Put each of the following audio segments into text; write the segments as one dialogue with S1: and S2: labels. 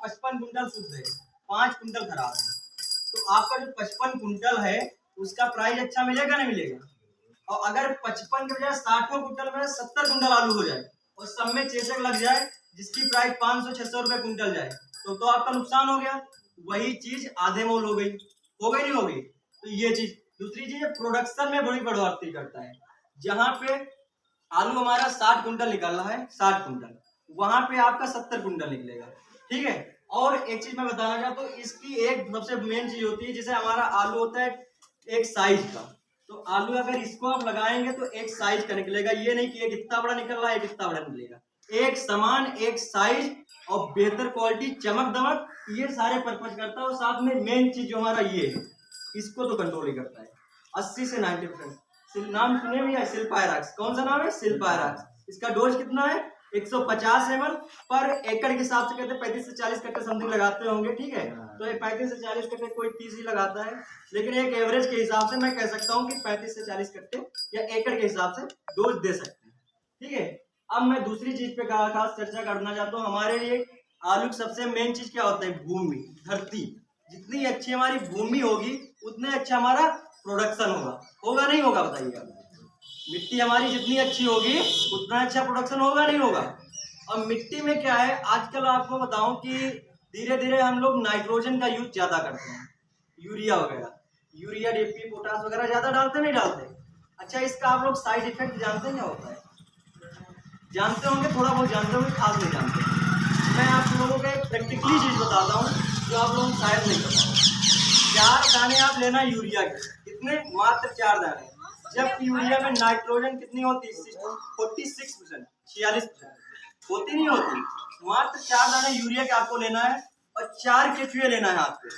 S1: 55 quintal शुद्ध है, 5 quintal खराब है। तो आपका जो 55 कुंटल है उसका प्राइस अच्छा मिलेगा नहीं मिलेगा? और अगर 55 के बजाय 60 कुंटल में 70 कुंटल आलू हो जाए और सब में चेचक लग जाए जिसकी प्राइस 500-600 रुपए कुंटल जाए तो आपका नुकसान हो गया। वही चीज आधे मोल हो गई नहीं हो गई? तो ये चीज। दूसरी चीज प्रोडक्शन में बड़ी बढ़ोतरी करता है। जहां पे आलू हमारा 60 कुंटल निकल रहा है, 60 कुंटल, वहां पे आपका 70 कुंटल निकलेगा। ठीक है। और एक चीज मैं बताना चाहता हूँ, इसकी एक सबसे मेन चीज होती है, जैसे हमारा आलू होता है एक साइज का, तो आलू अगर इसको आप लगाएंगे तो एक साइज का निकलेगा। ये नहीं कि एक इतना बड़ा निकल रहा है, एक इतना बड़ा निकलेगा। एक समान, एक साइज और बेहतर क्वालिटी, चमक दमक, ये सारे पर्पज करता है। और साथ में मेन चीज जो हमारा ये है, इसको तो कंट्रोल ही करता है 80 से 90%। नाम सुने भी है सिल्पायरॉक्स। कौन सा नाम है? सिल्पायरॉक्स। इसका डोज कितना है? 150 ml पर एकड़ के हिसाब से कहते हैं 35 से 40 कट्टे समथिंग लगाते होंगे। ठीक है। तो 35 से 40 कट्टे, कोई 30 ही लगाता है, लेकिन एक एवरेज के हिसाब से मैं कह सकता हूँ कि 35 से 40 कट्टे या एकड़ के हिसाब से डोज दे सकते हैं। ठीक है। अब मैं दूसरी चीज पे खास चर्चा करना चाहता हूँ। हमारे लिए आलू की सबसे मेन चीज क्या होता है? भूमि, धरती। जितनी अच्छी हमारी भूमि होगी उतने अच्छा हमारा प्रोडक्शन होगा नहीं होगा? बताइए आप। मिट्टी हमारी जितनी अच्छी होगी उतना अच्छा प्रोडक्शन होगा नहीं होगा? और मिट्टी में क्या है, आजकल आपको बताऊं कि धीरे धीरे हम लोग नाइट्रोजन का यूज ज्यादा करते हैं, यूरिया वगैरह, यूरिया, डीएपी, पोटास वगैरह ज्यादा डालते नहीं डालते? अच्छा, इसका आप लोग साइड इफेक्ट जानते हैं क्या होता है? जानते होंगे, थोड़ा बहुत जानते होंगे, खास नहीं जानते। मैं आप लोगों को एक प्रैक्टिकली चीज बताता हूँ जो आप लोग शायद नहीं पता। 4 दाने आप लेना यूरिया के, कितने? मात्र 4 दाने। जबकि यूरिया में नाइट्रोजन कितनी होती है? 46%, 46% होती नहीं होती? मात्र 4 दाने यूरिया के आपको लेना है और 4 केचुए लेना है आपको।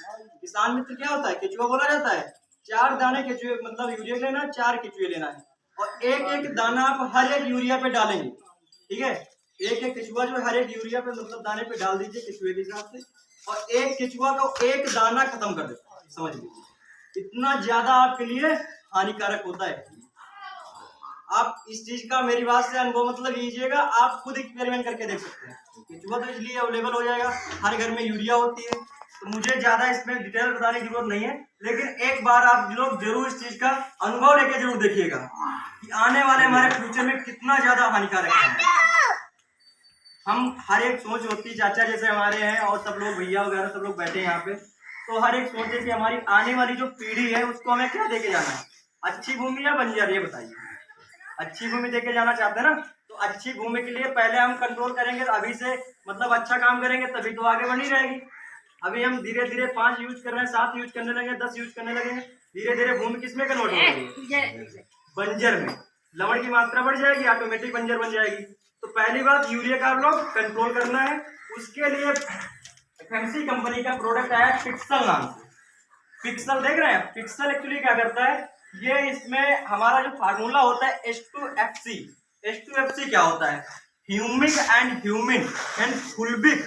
S1: किसान मित्र क्या होता है? केचुआ बोला जाता है। 4 दाने केचुए मतलब यूरिया लेना है, 4 केचुए लेना है और एक एक दाना आप हर एक यूरिया पे डालेंगे। ठीक है। एक एक केचुआ जो हर एक यूरिया पे मतलब दाने पे डाल दीजिए केचुए के हिसाब से, और एक केचुआ को एक दाना खत्म कर देता है। समझ लीजिए इतना ज्यादा आपके लिए हानिकारक होता है। आप इस चीज का मेरी बात से अनुभव मतलब लीजिएगा, आप खुद एक्सपेरिमेंट करके देख सकते हैं। केचुआ तो इसलिए अवेलेबल हो जाएगा, हर घर में यूरिया होती है, तो मुझे ज्यादा इसमें डिटेल बताने की जरूरत नहीं है। लेकिन एक बार आप लोग जरूर इस चीज का अनुभव लेके जरूर देखिएगा कि आने वाले हमारे फ्यूचर में कितना ज्यादा हानिकारक है। हम हर एक सोच होती, चाचा जैसे हमारे हैं और सब लोग, भैया वगैरह सब लोग बैठे हैं यहाँ पे, तो हर एक सोच है कि हमारी आने वाली जो पीढ़ी है उसको हमें क्या देके जाना है? अच्छी भूमि या बंजर? ये बताइए। अच्छी भूमि देके जाना चाहते हैं ना, तो अच्छी भूमि के लिए पहले हम कंट्रोल करेंगे, अभी से मतलब अच्छा काम करेंगे तभी तो आगे बढ़ी रहेगी। अभी हम धीरे धीरे 5 यूज कर रहे हैं, 7 यूज करने लगे, 10 यूज करने लगे, धीरे धीरे भूमि किसमें कन्वर्ट हो जाएगी? बंजर में। लवण की मात्रा बढ़ जाएगी, ऑटोमेटिक बंजर बन जाएगी। तो पहली बात यूरिया का आप लोग कंट्रोल करना है। उसके लिए एफएमसी कंपनी का प्रोडक्ट आया पिक्सल नाम से। पिक्सल देख रहे हैं? पिक्सल एक्चुअली क्या करता है, ये इसमें हमारा जो फार्मूला होता है H2FC। H2FC क्या होता है? Humic and humin and fulvic.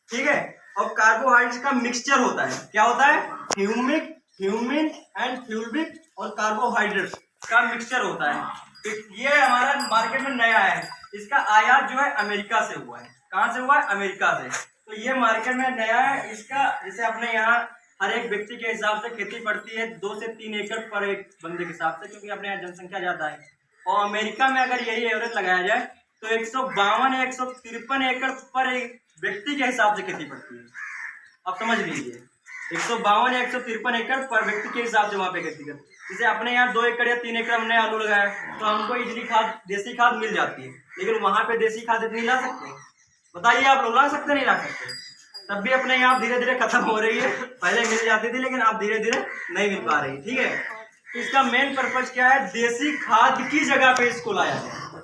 S1: ठीक है। और कार्बोहाइड्रेट का मिक्सचर होता है। क्या होता है? ह्यूमिक, ह्यूमिन एंड फ्यूल्बिक और कार्बोहाइड्रेट का मिक्सचर होता है। ये हमारा मार्केट में नया है। इसका आयात जो है अमेरिका से हुआ है। कहाँ से हुआ है? अमेरिका से। तो ये मार्केट में नया है। इसका जैसे अपने यहाँ हर एक व्यक्ति के हिसाब से खेती पड़ती है 2 से 3 एकड़ पर एक बंदे के हिसाब से, क्योंकि अपने यहाँ जनसंख्या ज्यादा है। और अमेरिका में अगर यही एवरेज लगाया जाए तो 152 या 153 एकड़ पर एक व्यक्ति के हिसाब से खेती पड़ती है। अब समझ लीजिए 152 या 153 एकड़ पर व्यक्ति के हिसाब से वहां पे खेती करती है। जैसे अपने यहाँ 2 एकड़ या 3 एकड़ हमने आलू लगाया तो हमको इजली खाद, देसी खाद मिल जाती है, लेकिन वहां पे देसी खाद इतनी ला सकते? बताइए आप लोग, ला सकते नहीं ला सकते? तब भी अपने यहाँ धीरे धीरे खत्म हो रही है। पहले मिल जाती थी लेकिन अब धीरे धीरे नहीं मिल पा रही। ठीक है। तो इसका मेन पर्पज क्या है? देसी खाद की जगह पे इसको लाया जाए।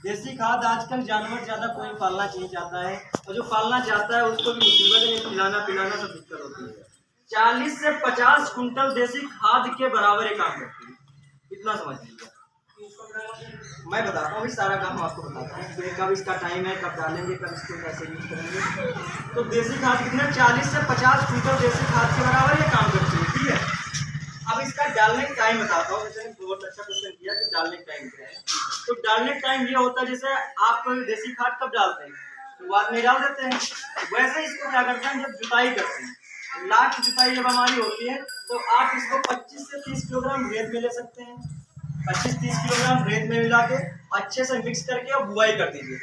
S1: देसी खाद आजकल जानवर ज्यादा कोई पालना नहीं चाहता है, और जो पालना चाहता है उसको भी मुसीबत है, खिलाना पिलाना सब दिक्कत होती है। 40 से 50 कुंटल देसी खाद के बराबर एक काम करती है। इतना समझ लीजिए। मैं बताता हूँ, सारा काम आपको बताता हूँ कब इसका टाइम है, कब डालेंगे, कब इसको कैसे यूज करेंगे। तो देसी खाद कितना? 40 से 50 कुंटल देसी खाद के बराबर ये काम करती है। ठीक है। अब इसका डालने का टाइम बताता हूँ। जैसे बहुत अच्छा क्वेश्चन किया कि डालने का टाइम क्या है। तो डालने का टाइम ये होता है, जैसे आप देसी खाद कब डालते हैं? शुरुआत में डाल देते हैं। वैसे इसको क्या करते हैं, जब जुताई करते हैं, लास्ट जुताई जब हमारी होती है तो आप इसको 25 से 30 किलोग्राम रेत में ले सकते हैं। 25-30 किलोग्राम रेत में मिला के अच्छे से मिक्स करके और बुआई कर दीजिए।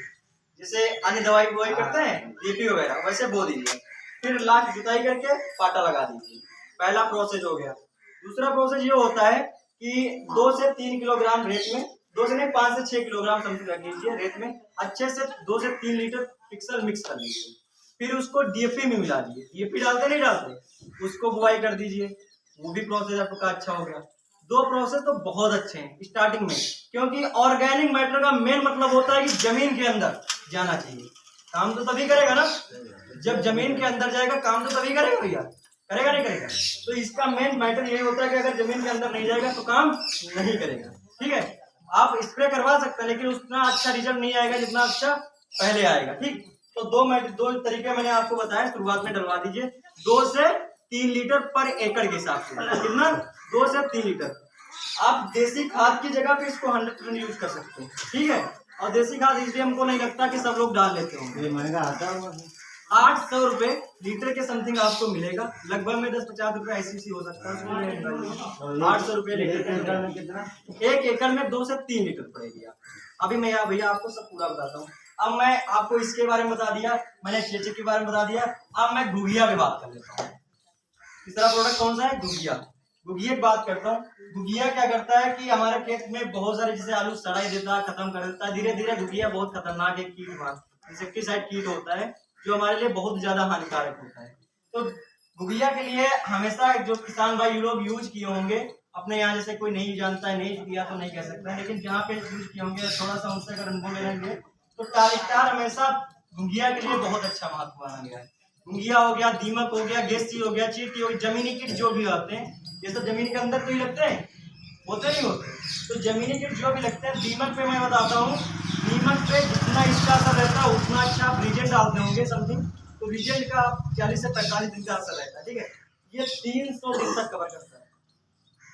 S1: जैसे अन्य दवाई बुआई करते हैं डीएपी वगैरह, वैसे बो दीजिए। फिर लास्ट जुताई करके पाटा लगा दीजिए। पहला प्रोसेस हो गया। दूसरा प्रोसेस ये होता है कि 2 से 3 किलोग्राम रेत में, 2 से नहीं 5 से 6 किलोग्राम समथिंग रख लीजिए रेत में, अच्छे से 2 से 3 लीटर पिक्सल मिक्स कर लीजिए। फिर उसको डीएपी में मिला दीजिए। डीएपी डालते नहीं डालते, उसको बुआई कर दीजिए। वो भी प्रोसेस आपका अच्छा हो गया। 2 प्रोसेस तो बहुत अच्छे हैं स्टार्टिंग में, क्योंकि ऑर्गेनिक मैटर का मेन मतलब होता है कि जमीन के अंदर जाना चाहिए। काम तो तभी करेगा ना, जब जमीन के अंदर जाएगा काम तो तभी करेगा भैया, करेगा नहीं करेगा। तो इसका मेन मैटर यही होता है कि अगर जमीन के अंदर नहीं जाएगा तो काम नहीं करेगा। ठीक है, आप स्प्रे करवा सकते हैं लेकिन उतना अच्छा रिजल्ट नहीं आएगा जितना अच्छा पहले आएगा। ठीक, तो 2 तरीके मैंने आपको बताया। शुरुआत में डलवा दीजिए 2 से 3 लीटर पर एकड़ के हिसाब से। कितना? 2 से 3 लीटर। आप देसी खाद की जगह पे इसको 100% यूज कर सकते हैं। ठीक है, और देसी खाद इसलिए हमको नहीं लगता कि सब लोग डाल लेते होंगे।
S2: महंगा आता है
S1: 800 रुपए लीटर के समथिंग आपको मिलेगा। लगभग में 10-50 रुपए ICC हो सकता है। 800 रुपए लीटर में कितना? 1 एकड़ में 2 से 3 लीटर पड़ेगी। अभी मैं भैया आपको सब पूरा बताता हूँ। अब मैं आपको इसके बारे में बता दिया, मैंने चेचे के बारे में बता दिया। अब मैं गुगिया पे बात कर लेता हूँ। तीसरा प्रोडक्ट कौन सा है? गुगिया। गुगिया की बात करता हूँ। गुगिया क्या करता है कि हमारे खेत में बहुत सारे, जैसे आलू सड़ाई देता है, खत्म कर देता है। धीरे धीरे गुगिया बहुत खतरनाक एक कीट, इंसेक्टिसाइड कीट होता है जो हमारे लिए बहुत ज्यादा हानिकारक होता है। तो गुगिया के लिए हमेशा जो किसान भाई लोग यूज किए होंगे अपने यहाँ, जैसे कोई नहीं जानता है, नहीं किया तो नहीं कह सकता है, लेकिन जहाँ पे यूज किए होंगे थोड़ा सा उनसे अगर अनुभव लेंगे तो टालिस्टार हमेशा गुगिया के लिए बहुत अच्छा महत्व माना गया है। गुगिया हो गया, दीमक हो गया, गेस्टी हो गया, चींटी हो गई, जमीनी कीट जो भी आते हैं, ये सब जमीन के अंदर तो ही लगते हैं, होते नहीं होते। तो जमीनी कीट जो भी लगते हैं, दीमक पे मैं बताता हूँ। दीमक पे जितना इसका असर रहता है उतना अच्छा आप रीजेंट डालते होंगे समथिंग, तो रीजेंट का 40 से 45 दिन का असर रहता है। ठीक है, ये 300 दिन तक कवर करता है।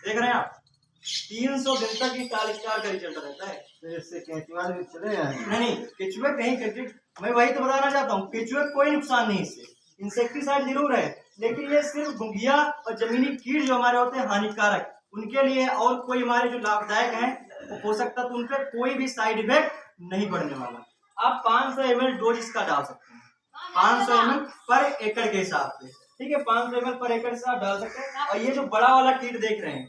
S1: देख रहे हैं आप, 300 दिन तक ये टालिस्टार का रिजल्ट रहता है।
S2: इससे केचुआ भी चले जाए।
S1: नहीं, केचुए कहीं मैं वही तो बताना चाहता हूँ, केचुए कोई नुकसान नहीं इससे, इंसेक्टिसाइड जरूर है, लेकिन ये सिर्फ गुगिया और जमीनी कीट जो हमारे होते हैं हानिकारक, उनके लिए। और कोई हमारे जो लाभदायक हैं वो हो सकता है, तो उनपे कोई भी साइड इफेक्ट नहीं पड़ने वाला। आप 500 ml डोज इसका डाल सकते हैं, 500 ml पर एकड़ के हिसाब से। ठीक है, 500 ml पर एकड़ से आप डाल सकते हैं। और ये जो बड़ा वाला कीट देख रहे हैं,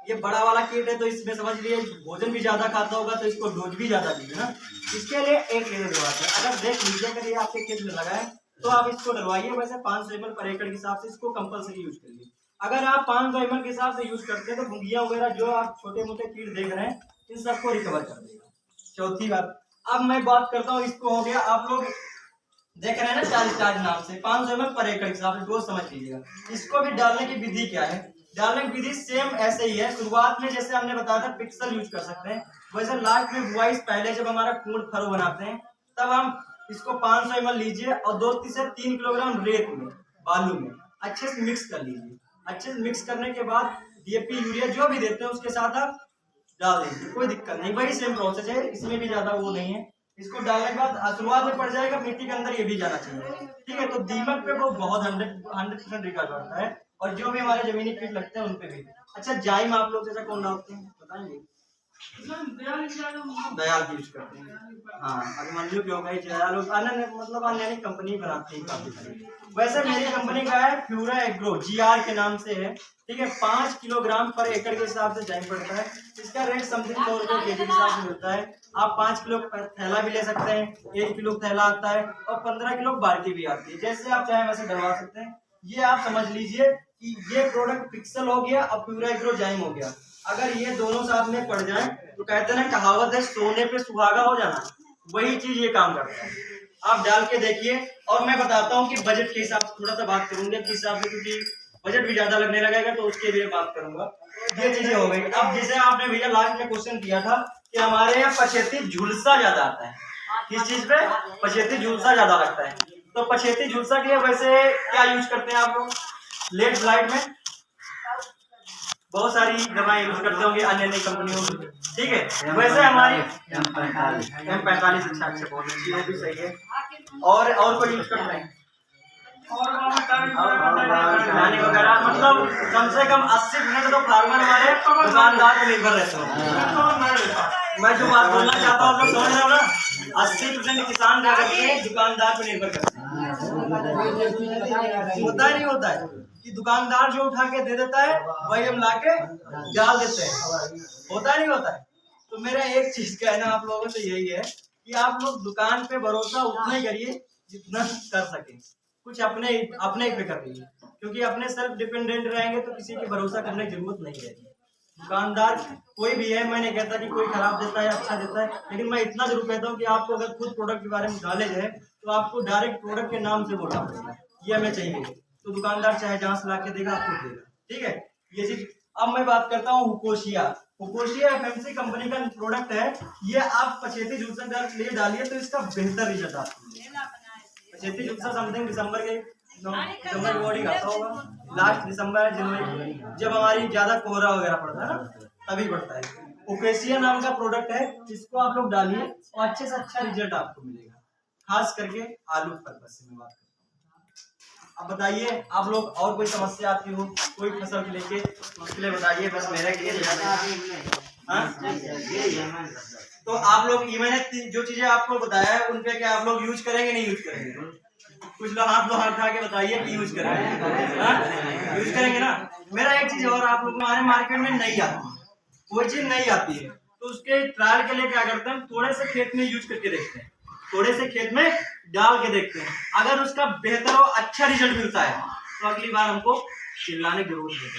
S1: ये बड़ा वाला कीट है, तो इसमें समझ लिए भोजन भी ज्यादा खाता होगा, तो इसको डोज भी ज्यादा दीजिए ना। इसके लिए 1 लीटर डलवाते हैं। अगर देख लीजिए अगर ये आपके खेत में लगा है तो आप इसको डलवाइए। वैसे 500 ml पर एकड़ के हिसाब से इसको कंपलसरी यूज करिए। अगर आप 500 ml के हिसाब से यूज करते हैं तो गुगिया वगैरह जो आप छोटे मोटे कीट देख रहे हैं इन सबको रिकवर कर देगा। चौथी बात, अब मैं बात करता हूँ, इसको हो गया, आप लोग देख रहे हैं ना टालिस्टार नाम से 500 ml पर एकड़ के हिसाब से डोज समझ लीजिएगा। इसको भी डालने की विधि क्या है? डालने की विधि सेम ऐसे ही है। शुरुआत में जैसे हमने बताया था पिक्सल यूज कर सकते हैं, वैसे लास्ट में बुआई पहले जब हमारा कूड़ फरो बनाते हैं तब हम इसको 500 ml लीजिए और 2 से 3 किलोग्राम रेत में, बालू में अच्छे से मिक्स कर लीजिए। अच्छे से मिक्स करने के बाद डीएपी यूरिया जो भी देते हैं उसके साथ आप डाल दीजिए, कोई दिक्कत नहीं। वही सेम प्रोसेस है, इसमें भी ज्यादा वो नहीं है। इसको डालने के बाद शुरुआत में पड़ जाएगा, मिट्टी के अंदर ये भी जाना चाहिए। ठीक है, तो दीमक पे वो बहुत 100% रिकॉर्ड करता है, और जो भी हमारे जमीनी कीट लगते हैं उनपे भी। अच्छा, जाइम आप लोग जैसा कौन डालते हैं बताएंगे? दयाल की यूज करते हैं। हाँ, अभिमन्यु की हो गई, दयाल मतलब अन्य कंपनी बनाती है काफी सारी। वैसे मेरी कंपनी का है फ्यूरा एग्रो, GR के नाम से है। ठीक है, 5 किलोग्राम पर एकड़ के हिसाब से जाइम पड़ता है। इसका रेट समथिंग 100 रुपए केजी के हिसाब से मिलता है। आप 5 किलो थैला भी ले सकते हैं, 1 किलो थैला आता है और 15 किलो बाल्टी भी आती है। जैसे आप चाहे वैसे डलवा सकते हैं। ये आप समझ लीजिए कि ये प्रोडक्ट पिक्सल हो गया और फ्यूरा एग्रो जाइम हो गया। अगर ये दोनों साथ में पड़ जाए तो कहते हैं ना, कहावत है सोने पे सुहागा हो जाना, वही चीज ये काम करता है। आप डाल के देखिए। और मैं बताता हूँ कि बजट के हिसाब से थोड़ा सा बात करूंगा, किस हिसाब से, क्योंकि बजट भी ज्यादा लगने लगेगा तो उसके लिए बात करूंगा। ये चीजें हो गई। अब जैसे आपने भैया लास्ट में क्वेश्चन किया था कि हमारे यहाँ पछेती झुलसा ज्यादा आता है, किस चीज पे? पछेती झुलसा ज्यादा लगता है। तो पछेती झुलसा के लिए वैसे क्या यूज करते हैं आप लोग? लेट ब्लाइट में बहुत सारी दवाएं यूज करते होंगे अन्य अन्य कंपनियों की। ठीक है, वैसे हमारी M45 अच्छा बहुत अच्छी है, भी सही है। और कोई यूज करता है पानी वगैरह, मतलब कम से कम 80% तो फार्मर हमारे दुकानदार पर निर्भर रहते हैं। मैं जो बात बोलना चाहता हूँ आप लोग समझ रहे हो ना, 80% किसान क्या करते हैं, दुकानदार पर निर्भर करते हैं। होता ही नहीं होता है कि दुकानदार जो उठा के दे देता है वही हम लाके डाल देते हैं, होता नहीं होता है। तो मेरा एक चीज कहना आप लोगों से यही है कि आप लोग दुकान पे भरोसा उतना ही करिए जितना कर सके, कुछ अपने पे करिए, क्योंकि अपने सेल्फ डिपेंडेंट रहेंगे तो किसी की भरोसा करने की जरूरत नहीं रहेगी। दुकानदार कोई भी है, मैं नहीं कहता कि कोई खराब देता है अच्छा देता है, लेकिन मैं इतना जरूर कहता हूँ कि आपको अगर खुद प्रोडक्ट के बारे में नॉलेज है तो आपको डायरेक्ट प्रोडक्ट के नाम से बोलना पड़ेगा, ये हमें चाहिए, तो दुकानदार चाहे जहाँ से ला के देगा आपको देगा, ठीक है। ये चीज अब मैं बात करता हूँ हुकोशिया। हुकोशिया FMC कंपनी का प्रोडक्ट है, ये आप पछेती जूसर ले डालिए तो इसका बेहतर रिजल्ट आपको मिलेगा। पछेती जूसर समथिंग दिसंबर के बॉडी खाता होगा, लास्ट दिसंबर जनवरी जब हमारी ज्यादा कोहरा वगैरह पड़ता है ना तभी पड़ता है। हुकोशिया नाम का प्रोडक्ट है, इसको आप लोग डालिए और अच्छे से अच्छा रिजल्ट आपको मिलेगा, खास करके आलू पर्पस से मैं बात करता हूँ। अब बताइए आप लोग और कोई समस्या आती हो कोई फसल को लेके, उसके लिए बताइए, बस मेरे के लिए तो आप लोग मैंने जो चीजें आपको बताया है उन पे क्या आप लोग यूज करेंगे नहीं यूज करेंगे? कुछ लोग हाथ उठा के बताइए कि यूज करेंगे, यूज करेंगे ना। मेरा एक चीज और, आप लोग हमारे मार्केट में नहीं आती, कोई चीज नहीं आती है तो उसके ट्रायल के लिए क्या करते हैं, थोड़े से खेत में यूज करके देखते हैं, थोड़े से खेत में डाल के देखते हैं, अगर उसका बेहतर और अच्छा रिजल्ट मिलता है तो अगली बार हमको चिल्लाने की जरूरत नहीं है,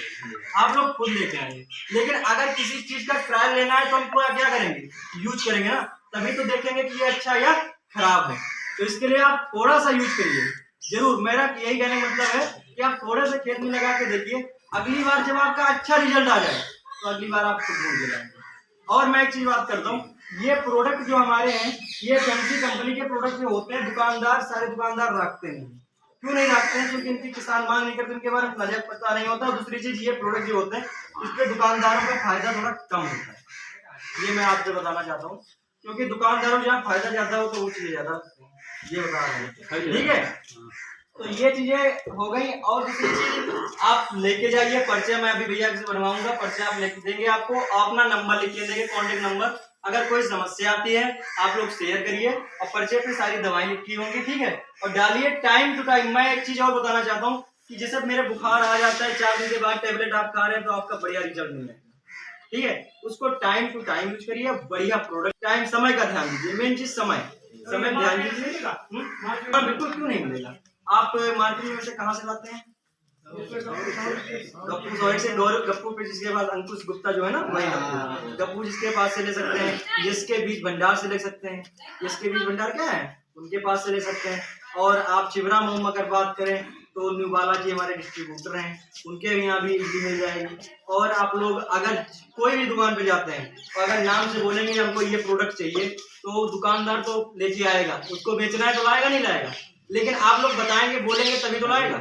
S1: आप लोग खुद लेके आएंगे। लेकिन अगर किसी चीज का ट्रायल लेना है तो हमको क्या करेंगे, यूज करेंगे ना, तभी तो देखेंगे कि ये अच्छा या खराब है। तो इसके लिए आप थोड़ा सा यूज करिए जरूर, मेरा यही कहने का मतलब है कि आप थोड़े से खेत में लगा के देखिए, अगली बार जब आपका अच्छा रिजल्ट आ जाए तो अगली बार आप खुद भूल जाएंगे। और मैं एक चीज बात करता हूँ, ये प्रोडक्ट जो हमारे हैं ये FMC कंपनी के प्रोडक्ट जो होते हैं दुकानदार सारे दुकानदार रखते हैं, क्यों नहीं रखते हैं, क्योंकि इनकी किसान मांग नहीं करते, इनके बारे में नजर पता नहीं होता। दूसरी चीज ये प्रोडक्ट जो होते हैं इसपे दुकानदारों का फायदा थोड़ा कम होता है, ये मैं आपसे बताना चाहता हूँ, क्योंकि दुकानदारों जहाँ फायदा ज्यादा हो तो वो चीजें ज्यादा, ये बता रहे हैं, ठीक है। तो ये चीजें हो गई। और दूसरी चीज आप लेके जाइए पर्चे, मैं अभी भैया से बनवाऊंगा, पर्चे आप लेके देंगे आपको, अपना नंबर लिख के देंगे, कॉन्टेक्ट नंबर, अगर कोई समस्या आती है आप लोग शेयर करिए और पर्चे पे सारी दवाएं लिखी होंगी, ठीक है, और डालिए टाइम टू टाइम। मैं एक चीज और बताना चाहता हूँ कि जैसे मेरे बुखार आ जाता है 4 दिन के बाद टेबलेट आप खा रहे हैं तो आपका बढ़िया रिजल्ट मिलेगा, ठीक है, उसको टाइम टू टाइम यूज करिए, बढ़िया प्रोडक्ट, टाइम समय का ध्यान दीजिए, मेन चीज समय ध्यान दीजिएगा, बिल्कुल क्यों नहीं मिलेगा। आप मार्केट में से कहाँ से लाते हैं, गप्पू से, गप्पू पे जिसके पास अंकुश गुप्ता जो है ना वही गप्पू जिसके पास से ले सकते हैं, जिसके बीज भंडार से ले सकते हैं, जिसके बीज भंडार क्या है उनके पास से ले सकते हैं। और आप चिवरा मोम अगर बात करें तो न्यू बालाजी हमारे डिस्ट्रीब्यूटर हैं, उनके यहाँ भी इजली मिल जाएगी। और आप लोग अगर कोई भी दुकान पे जाते हैं तो अगर नाम से बोलेंगे हमको ये प्रोडक्ट चाहिए तो दुकानदार तो लेके आएगा, उसको बेचना है तो लाएगा नहीं लाएगा, लेकिन आप लोग बताएंगे बोलेंगे तभी तो लाएगा,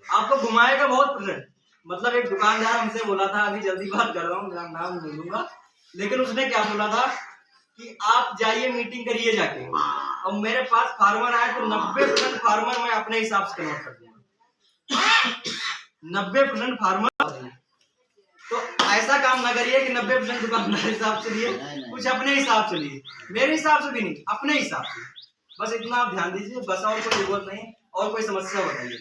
S1: आपको घुमाएगा बहुत %। मतलब एक दुकानदार हमसे बोला था, अभी जल्दी बात कर रहा हूँ मेरा नाम नहीं लूंगा, लेकिन उसने क्या बोला था कि आप जाइए मीटिंग करिए जाके, और मेरे पास फार्मर आए तो 90% फार्मर मैं अपने हिसाब से कन्वर्ट कर दूंगा, 90% फार्मर। तो ऐसा काम ना करिए कि 90% दुकानदार हिसाब से लिए, कुछ अपने हिसाब से लिए, मेरे हिसाब से भी नहीं, अपने हिसाब से, बस इतना आप ध्यान दीजिए, बस और कोई जरूरत नहीं। और कोई समस्या बताइए।